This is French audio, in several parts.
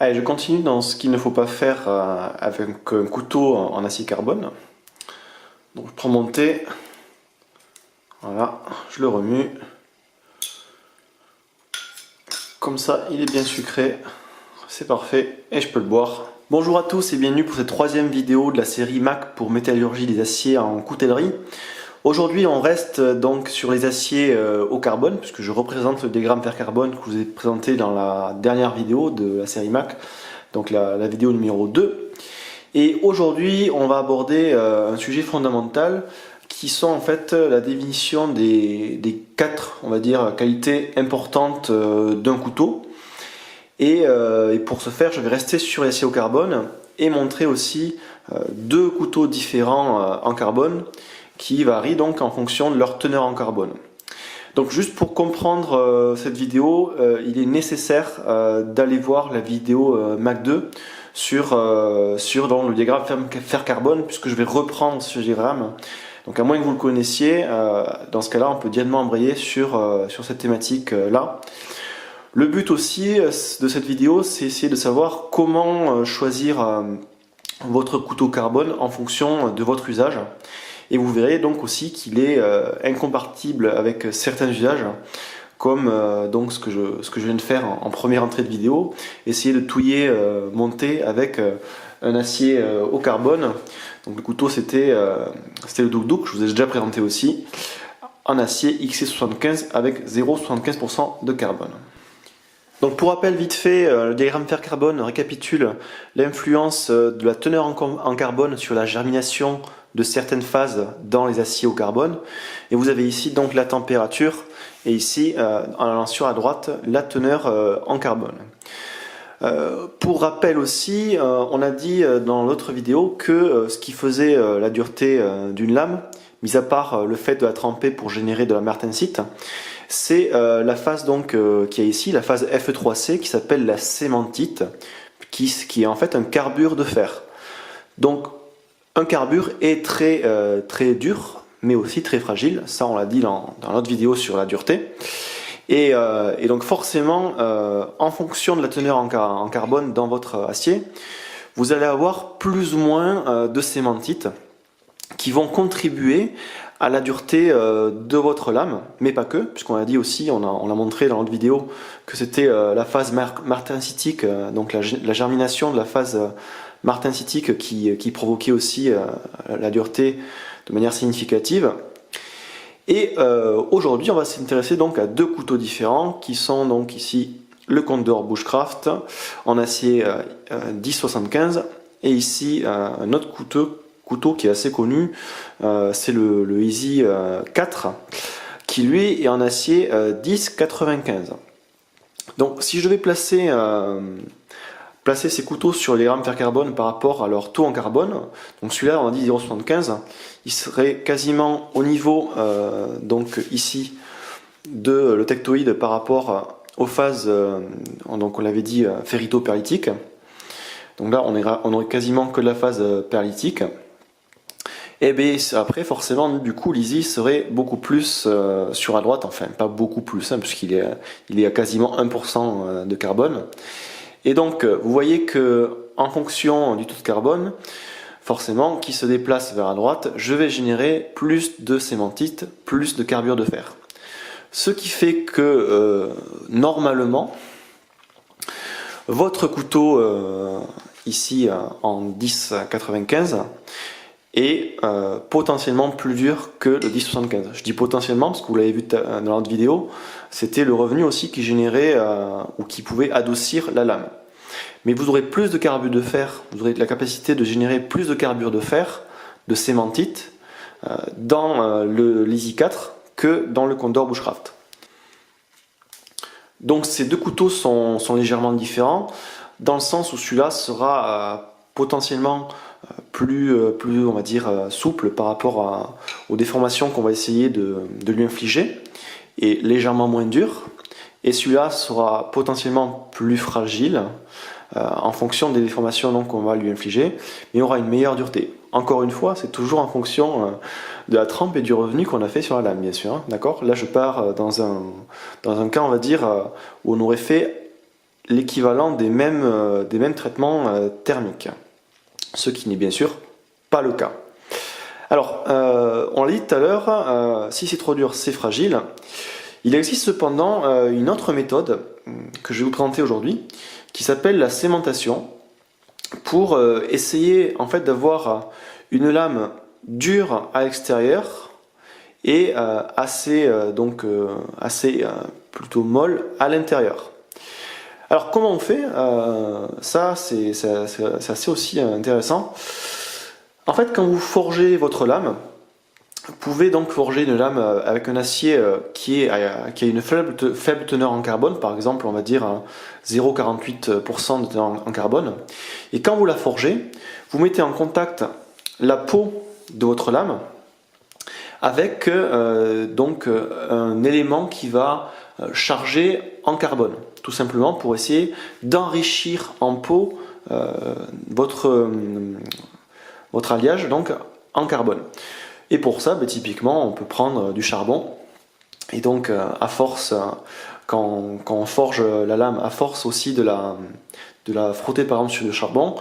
Allez, je continue dans ce qu'il ne faut pas faire avec un couteau en acier carbone. Donc je prends mon thé, voilà, je le remue. Comme ça, il est bien sucré, c'est parfait et je peux le boire. Bonjour à tous et bienvenue pour cette troisième vidéo de la série Mac pour métallurgie des aciers en coutellerie. Aujourd'hui, on reste donc sur les aciers au carbone, puisque je représente le diagramme fer carbone que je vous ai présenté dans la dernière vidéo de la série Mac, donc la vidéo numéro 2. Et aujourd'hui, on va aborder un sujet fondamental qui sont en fait la définition des quatre, on va dire, qualités importantes d'un couteau. Et pour ce faire, je vais rester sur les aciers au carbone et montrer aussi deux couteaux différents en carbone qui varient donc en fonction de leur teneur en carbone. Donc juste pour comprendre cette vidéo, il est nécessaire d'aller voir la vidéo Mac 2 sur dans le diagramme fer carbone, puisque je vais reprendre ce diagramme. Donc à moins que vous le connaissiez, dans ce cas-là, on peut directement embrayer sur cette thématique-là. Le but aussi de cette vidéo, c'est essayer de savoir comment choisir votre couteau carbone en fonction de votre usage. Et vous verrez donc aussi qu'il est incompatible avec certains usages, comme donc ce que je viens de faire en première entrée de vidéo, essayer de touiller mon thé avec un acier au carbone. Donc le couteau c'était le Douk Douk, je vous ai déjà présenté aussi, en acier XC75 avec 0,75% de carbone. Donc pour rappel vite fait, le diagramme fer carbone récapitule l'influence de la teneur en carbone sur la germination de certaines phases dans les aciers au carbone. Et vous avez ici donc la température et ici en allant sur à droite la teneur en carbone. Pour rappel aussi, on a dit dans l'autre vidéo que ce qui faisait la dureté d'une lame, mis à part le fait de la tremper pour générer de la martensite, c'est la phase donc qui est ici, la phase Fe3C qui s'appelle la cémentite, qui est en fait un carbure de fer. Donc un carbure est très dur, mais aussi très fragile. Ça, on l'a dit dans notre vidéo sur la dureté. Et donc forcément, en fonction de la teneur en carbone dans votre acier, vous allez avoir plus ou moins de cémentite qui vont contribuer à la dureté de votre lame, mais pas que, puisqu'on a dit aussi, on a montré dans notre vidéo que c'était la phase martensitique, donc la germination de la phase martensitique qui provoquait aussi la dureté de manière significative. Et aujourd'hui, on va s'intéresser donc à deux couteaux différents qui sont donc ici le Condor Bushcraft en acier 1075 et ici un autre couteau qui est assez connu, c'est le Easy 4 qui lui est en acier 1095. Donc si je devais placer ces couteaux sur les rames fer carbone par rapport à leur taux en carbone, donc celui-là on a dit 0,75, il serait quasiment au niveau donc ici de le tectoïde par rapport aux phases, donc on l'avait dit ferrito-perlitique. Donc là on aurait quasiment que de la phase perlitique. Et bien après forcément du coup l'Easy serait beaucoup plus sur à droite, enfin pas beaucoup plus hein, puisqu'il est à quasiment 1% de carbone. Et donc vous voyez que en fonction du taux de carbone, forcément qui se déplace vers la droite, je vais générer plus de cémentite, plus de carbure de fer. Ce qui fait que normalement votre couteau ici en 10,95 est potentiellement plus dur que le 10,75. Je dis potentiellement parce que vous l'avez vu dans notre vidéo, c'était le revenu aussi qui générait ou qui pouvait adoucir la lame. Mais vous aurez plus de carbure de fer, vous aurez la capacité de générer plus de carbure de fer, de cémentite, dans le Easy 4 que dans le Condor Bushcraft. Donc ces deux couteaux sont légèrement différents, dans le sens où celui-là sera potentiellement plus on va dire souple par rapport aux déformations qu'on va essayer de lui infliger et légèrement moins dur, et celui-là sera potentiellement plus fragile en fonction des déformations qu'on va lui infliger, mais aura une meilleure dureté. Encore une fois, c'est toujours en fonction de la trempe et du revenu qu'on a fait sur la lame, bien sûr, hein, d'accord. Là je pars dans un cas on va dire où on aurait fait l'équivalent des mêmes traitements thermiques, ce qui n'est bien sûr pas le cas. Alors, on l'a dit tout à l'heure, si c'est trop dur, c'est fragile. Il existe cependant une autre méthode que je vais vous présenter aujourd'hui, qui s'appelle la cémentation, pour essayer en fait d'avoir une lame dure à l'extérieur et assez plutôt molle à l'intérieur. Alors comment on fait ça c'est assez aussi intéressant. En fait, quand vous forgez votre lame, vous pouvez donc forger une lame avec un acier qui a une faible teneur en carbone, par exemple on va dire 0,48% de teneur en carbone. Et quand vous la forgez, vous mettez en contact la peau de votre lame avec un élément qui va charger en carbone, tout simplement pour essayer d'enrichir en peau votre alliage donc en carbone. Et pour ça, typiquement, on peut prendre du charbon. Et donc, à force, quand on forge la lame, à force aussi de la frotter par exemple sur le charbon,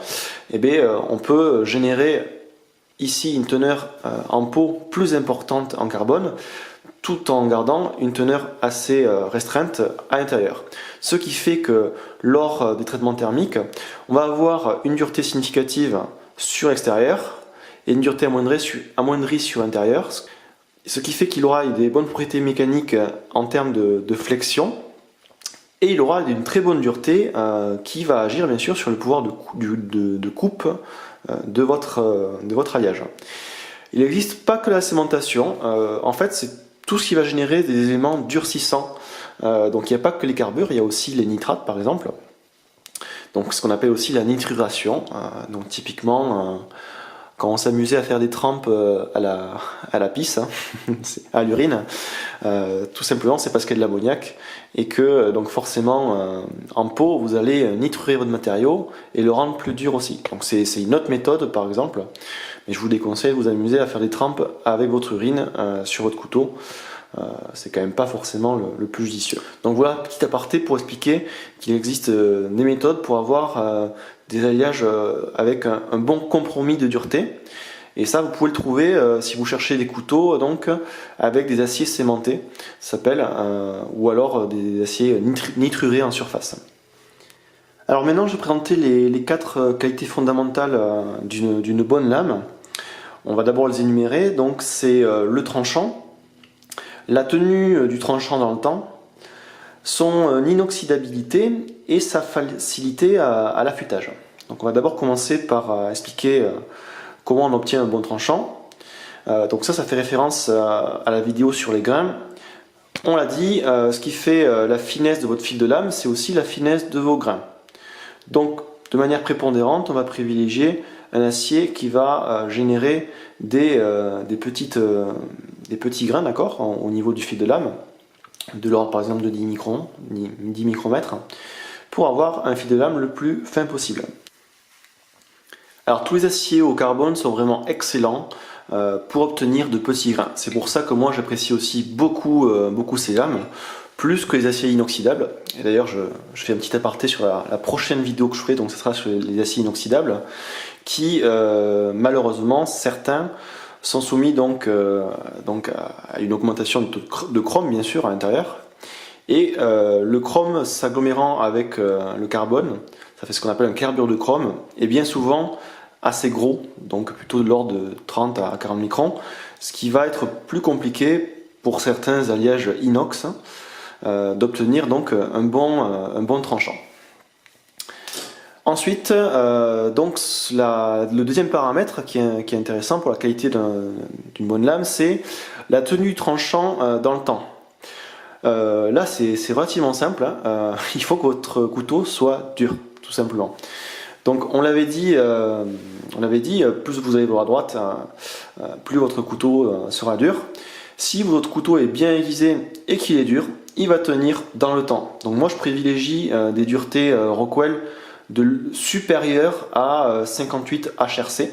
on peut générer ici une teneur en peau plus importante en carbone, tout en gardant une teneur assez restreinte à l'intérieur. Ce qui fait que lors des traitements thermiques, on va avoir une dureté significative sur l'extérieur et une dureté amoindrie sur l'intérieur, ce qui fait qu'il aura des bonnes propriétés mécaniques en termes de flexion, et il aura une très bonne dureté qui va agir bien sûr sur le pouvoir de coupe de votre alliage. Il n'existe pas que la cémentation, en fait c'est tout ce qui va générer des éléments durcissants. Donc il n'y a pas que les carbures, il y a aussi les nitrates par exemple, donc ce qu'on appelle aussi la nitruration. Donc typiquement quand on s'amusait à faire des trempes à la pisse, à l'urine, tout simplement c'est parce qu'il y a de l'ammoniac et que donc forcément en peau vous allez nitrurer votre matériau et le rendre plus dur aussi. Donc c'est une autre méthode par exemple, mais je vous déconseille de vous amuser à faire des trempes avec votre urine sur votre couteau. C'est quand même pas forcément le plus judicieux. Donc voilà, petit aparté pour expliquer qu'il existe des méthodes pour avoir des alliages avec un bon compromis de dureté. Et ça, vous pouvez le trouver si vous cherchez des couteaux donc avec des aciers cémentés, ça s'appelle, ou alors des aciers nitrurés en surface. Alors maintenant, je vais présenter les 4 qualités fondamentales d'une bonne lame. On va d'abord les énumérer. Donc c'est le tranchant, la tenue du tranchant dans le temps, son inoxydabilité et sa facilité à l'affûtage. Donc on va d'abord commencer par expliquer comment on obtient un bon tranchant. Donc ça fait référence à la vidéo sur les grains. On l'a dit, ce qui fait la finesse de votre fil de lame, c'est aussi la finesse de vos grains. Donc de manière prépondérante, on va privilégier un acier qui va générer des petits grains, d'accord, au niveau du fil de lame, de l'ordre par exemple de 10 micromètres, pour avoir un fil de lame le plus fin possible. Alors tous les aciers au carbone sont vraiment excellents pour obtenir de petits grains. C'est pour ça que moi j'apprécie aussi beaucoup ces lames, plus que les aciers inoxydables. Et d'ailleurs je fais un petit aparté sur la prochaine vidéo que je ferai, donc ce sera sur les aciers inoxydables, qui malheureusement certains sont soumis donc à une augmentation de chrome bien sûr à l'intérieur. Et le chrome s'agglomérant avec le carbone, ça fait ce qu'on appelle un carbure de chrome, et bien souvent assez gros, donc plutôt de l'ordre de 30 à 40 microns, ce qui va être plus compliqué pour certains alliages inox d'obtenir donc un bon tranchant. Ensuite, donc le deuxième paramètre qui est intéressant pour la qualité d'une bonne lame, c'est la tenue du tranchant dans le temps. Là c'est relativement simple, hein. Il faut que votre couteau soit dur, tout simplement. Donc on l'avait dit, plus vous avez le bras droite, plus votre couteau sera dur. Si votre couteau est bien aiguisé et qu'il est dur, il va tenir dans le temps. Donc moi je privilégie des duretés Rockwell supérieures à 58 HRC.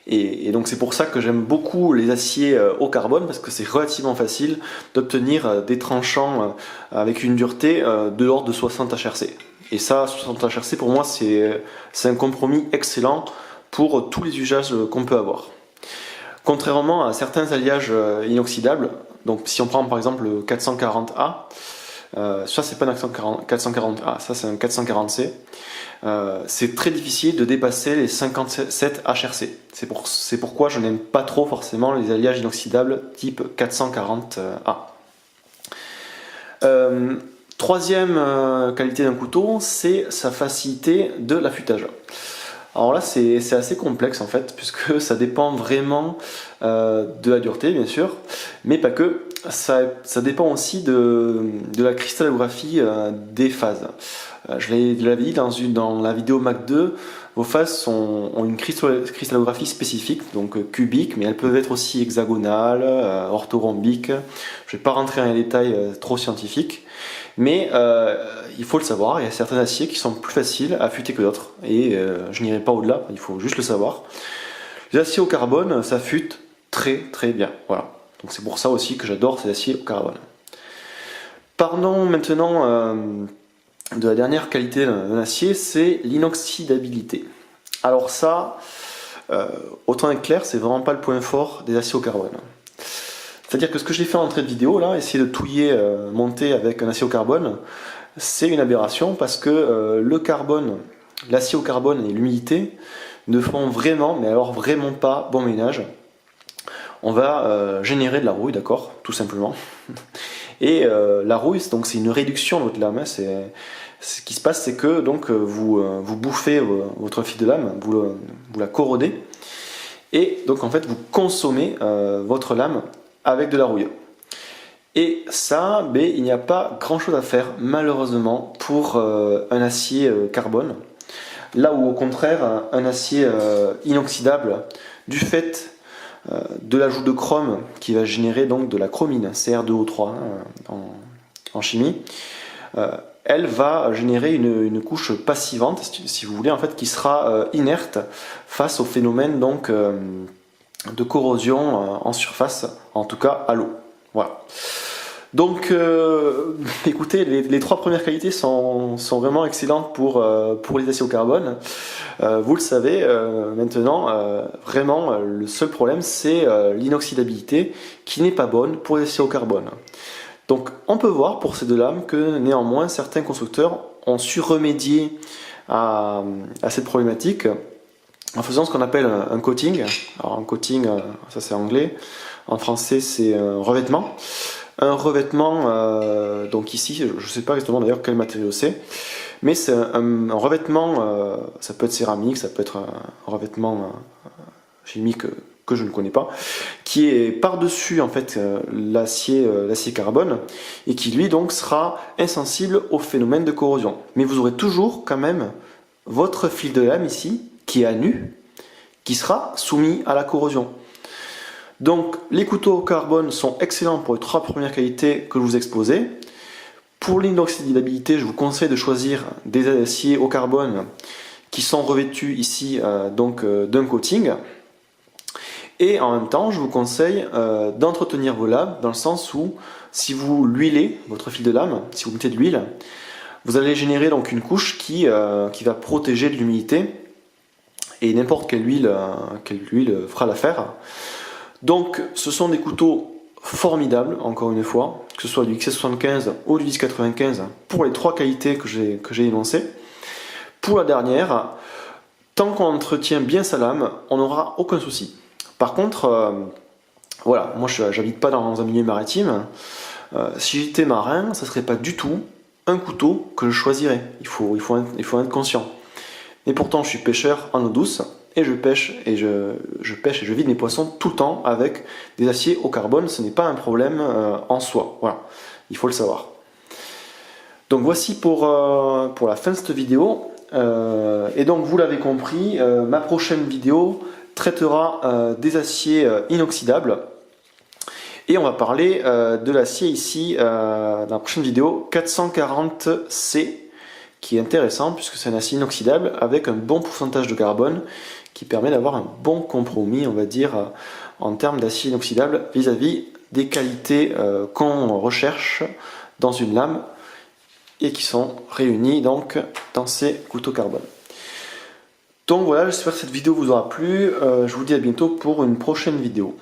Et donc c'est pour ça que j'aime beaucoup les aciers au carbone, parce que c'est relativement facile d'obtenir des tranchants avec une dureté de l'ordre de 60 HRC. Et ça, 60 HRC pour moi c'est un compromis excellent pour tous les usages qu'on peut avoir. Contrairement à certains alliages inoxydables, donc si on prend par exemple le 440A, ça c'est pas un 440A, ça c'est un 440C, c'est très difficile de dépasser les 57 HRC. C'est pourquoi je n'aime pas trop forcément les alliages inoxydables type 440A. Troisième qualité d'un couteau, c'est sa facilité de l'affûtage. Alors là c'est assez complexe en fait, puisque ça dépend vraiment de la dureté bien sûr, mais pas que, ça dépend aussi de la cristallographie des phases. Je l'avais dit dans la vidéo Mac 2, vos phases ont une cristallographie spécifique, donc cubique, mais elles peuvent être aussi hexagonales, orthorhombiques. Je ne vais pas rentrer dans les détails trop scientifiques, mais il faut le savoir, il y a certains aciers qui sont plus faciles à affûter que d'autres, et je n'irai pas au-delà, il faut juste le savoir. Les aciers au carbone s'affûtent très bien, voilà. Donc c'est pour ça aussi que j'adore ces aciers au carbone. Parlons maintenant de la dernière qualité d'un acier, c'est l'inoxydabilité. Alors ça, autant être clair, c'est vraiment pas le point fort des aciers au carbone. C'est-à-dire que ce que j'ai fait en entrée de vidéo, là, essayer de touiller, monter avec un acier au carbone, c'est une aberration parce que le carbone, l'acier au carbone et l'humidité ne font vraiment, mais alors vraiment pas bon ménage. On va générer de la rouille, d'accord, tout simplement. Et la rouille, donc c'est une réduction de votre lame. Hein, ce qui se passe, c'est que donc vous bouffez votre fil de lame, vous la corrodez, et donc en fait vous consommez votre lame avec de la rouille. Et ça, ben, il n'y a pas grand chose à faire malheureusement pour un acier carbone. Là où au contraire un acier inoxydable, du fait de l'ajout de chrome qui va générer donc de la chromine, Cr2O3 en chimie, elle va générer une couche passivante, si vous voulez, en fait, qui sera inerte face au phénomène donc, de corrosion en surface, en tout cas à l'eau. Voilà. Donc, écoutez, les trois premières qualités sont vraiment excellentes pour les aciers au carbone. Vous le savez maintenant, vraiment, le seul problème, c'est l'inoxydabilité qui n'est pas bonne pour les aciers au carbone. Donc, on peut voir pour ces deux lames que néanmoins, certains constructeurs ont su remédier à cette problématique en faisant ce qu'on appelle un coating. Alors, un coating, ça c'est anglais. En français, c'est un revêtement. Un revêtement, donc ici, je ne sais pas exactement d'ailleurs quel matériau c'est, mais c'est un revêtement, ça peut être céramique, ça peut être un revêtement chimique que je ne connais pas, qui est par-dessus en fait l'acier carbone, et qui lui donc sera insensible au phénomène de corrosion. Mais vous aurez toujours quand même votre fil de lame ici, qui est à nu, qui sera soumis à la corrosion. Donc les couteaux au carbone sont excellents pour les trois premières qualités que je vous ai exposées. Pour l'inoxydabilité, je vous conseille de choisir des aciers au carbone qui sont revêtus ici d'un coating. Et en même temps, je vous conseille d'entretenir vos lames, dans le sens où si vous l'huilez, votre fil de lame, si vous mettez de l'huile, vous allez générer donc une couche qui va protéger de l'humidité, et n'importe quelle huile fera l'affaire. Donc ce sont des couteaux formidables, encore une fois, que ce soit du XC75 ou du 1095, pour les trois qualités que j'ai énoncées. Pour la dernière, tant qu'on entretient bien sa lame, on n'aura aucun souci. Par contre, voilà, moi j'habite pas dans un milieu maritime, si j'étais marin, ça serait pas du tout un couteau que je choisirais, il faut en être conscient. Mais pourtant je suis pêcheur en eau douce, et je pêche et je vide mes poissons tout le temps avec des aciers au carbone. Ce n'est pas un problème en soi, voilà, il faut le savoir. Donc voici pour la fin de cette vidéo, et donc vous l'avez compris, ma prochaine vidéo traitera des aciers inoxydables, et on va parler de l'acier ici dans la prochaine vidéo 440C, qui est intéressant puisque c'est un acier inoxydable avec un bon pourcentage de carbone qui permet d'avoir un bon compromis, on va dire, en termes d'acier inoxydable vis-à-vis des qualités qu'on recherche dans une lame et qui sont réunies donc dans ces couteaux carbone. Donc voilà, j'espère que cette vidéo vous aura plu. Je vous dis à bientôt pour une prochaine vidéo.